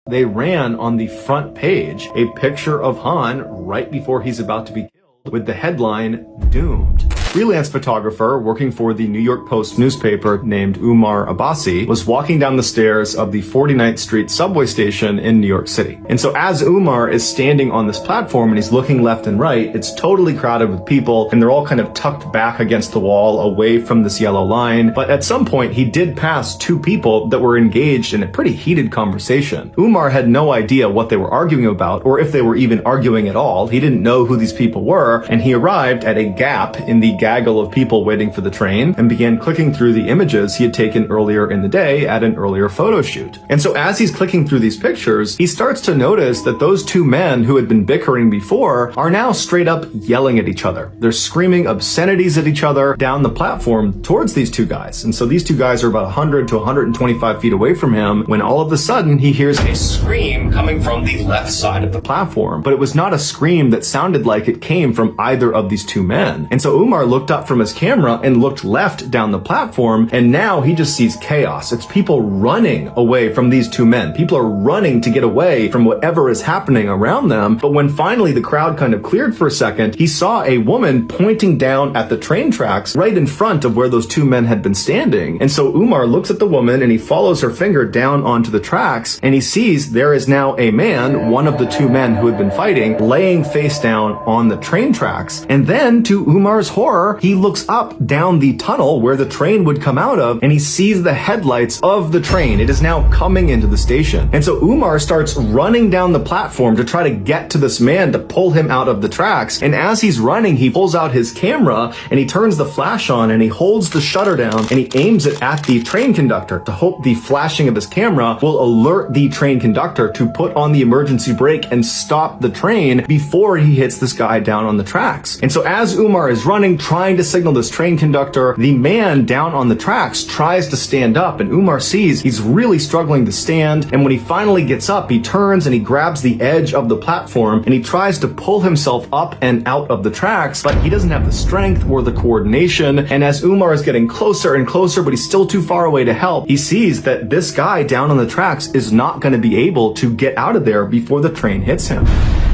They ran on the front page a picture of Han right before he's about to be killed with the headline, "Doomed." Freelance photographer working for the New York Post newspaper named Umar Abbasi was walking down the stairs of the 49th Street subway station in New York City. And so as Umar is standing on this platform and he's looking left and right, it's totally crowded with people and they're all kind of tucked back against the wall away from this yellow line. But at some point he did pass two people that were engaged in a pretty heated conversation. Umar had no idea what they were arguing about or if they were even arguing at all. He didn't know who these people were, and he arrived at a gap in the gaggle of people waiting for the train and began clicking through the images he had taken earlier in the day at an earlier photo shoot. And so as he's clicking through these pictures, he starts to notice that those two men who had been bickering before are now straight up yelling at each other. They're screaming obscenities at each other down the platform towards these two guys. And so these two guys are about 100 to 125 feet away from him when all of a sudden he hears a scream coming from the left side of the platform. But it was not a scream that sounded like it came from either of these two men. And so Umar looked up from his camera and looked left down the platform, and now he just sees chaos. It's people running away from these two men. People are running to get away from whatever is happening around them. But when finally the crowd kind of cleared for a second, he saw a woman pointing down at the train tracks right in front of where those two men had been standing. And so Umar looks at the woman and he follows her finger down onto the tracks, and he sees there is now a man, one of the two men who had been fighting, laying face down on the train tracks. And then to Umar's horror, he looks up down the tunnel where the train would come out of, and he sees the headlights of the train. It is now coming into the station. And so Umar starts running down the platform to try to get to this man to pull him out of the tracks. And as he's running, he pulls out his camera and he turns the flash on and he holds the shutter down and he aims it at the train conductor to hope the flashing of his camera will alert the train conductor to put on the emergency brake and stop the train before he hits this guy down on the tracks. And so as Umar is running, trying to signal this train conductor, the man down on the tracks tries to stand up, and Umar sees he's really struggling to stand. And when he finally gets up, he turns and he grabs the edge of the platform and he tries to pull himself up and out of the tracks, but he doesn't have the strength or the coordination. And as Umar is getting closer and closer, but he's still too far away to help, he sees that this guy down on the tracks is not going to be able to get out of there before the train hits him.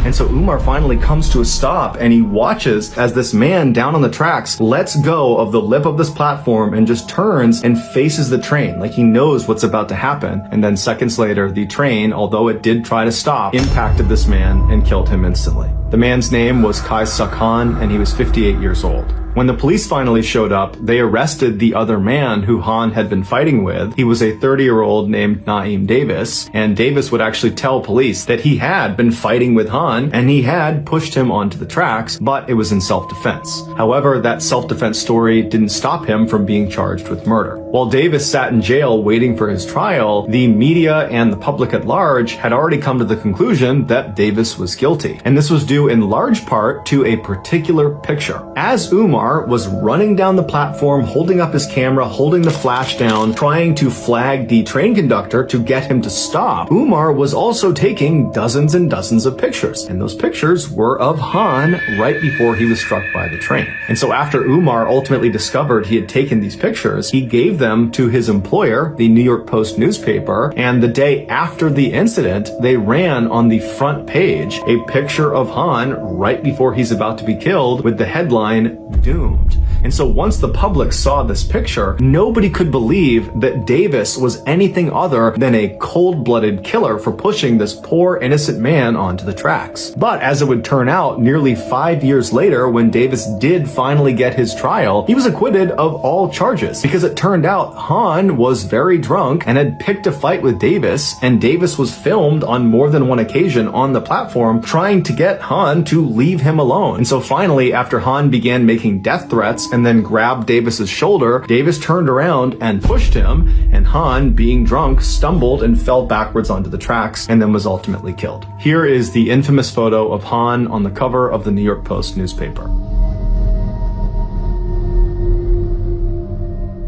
And so Umar finally comes to a stop and he watches as this man down on the tracks lets go of the lip of this platform and just turns and faces the train like he knows what's about to happen. And then seconds later, the train, although it did try to stop, impacted this man and killed him instantly. The man's name was Kaisa Khan, and he was 58 years old. When the police finally showed up, they arrested the other man who Han had been fighting with. He was a 30-year-old named Naeem Davis, and Davis would actually tell police that he had been fighting with Han and he had pushed him onto the tracks, but it was in self-defense. However, that self-defense story didn't stop him from being charged with murder. While Davis sat in jail waiting for his trial, the media and the public at large had already come to the conclusion that Davis was guilty. And this was due in large part to a particular picture. As Umar was running down the platform, holding up his camera, holding the flash down, trying to flag the train conductor to get him to stop, Umar was also taking dozens and dozens of pictures. And those pictures were of Han right before he was struck by the train. And so after Umar ultimately discovered he had taken these pictures, he gave them to his employer, the New York Post newspaper, and the day after the incident, they ran on the front page a picture of Han right before he's about to be killed with the headline, "Doomed." And so once the public saw this picture, nobody could believe that Davis was anything other than a cold-blooded killer for pushing this poor innocent man onto the tracks. But as it would turn out, nearly 5 years later, when Davis did finally get his trial, he was acquitted of all charges because it turned out Han was very drunk and had picked a fight with Davis, and Davis was filmed on more than one occasion on the platform trying to get Han to leave him alone. And so finally, after Han began making death threats and then grabbed Davis's shoulder, Davis turned around and pushed him, and Han, being drunk, stumbled and fell backwards onto the tracks and then was ultimately killed. Here is the infamous photo of Han on the cover of the New York Post newspaper.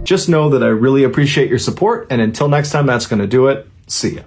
Just know that I really appreciate your support, and until next time, that's going to do it. See ya.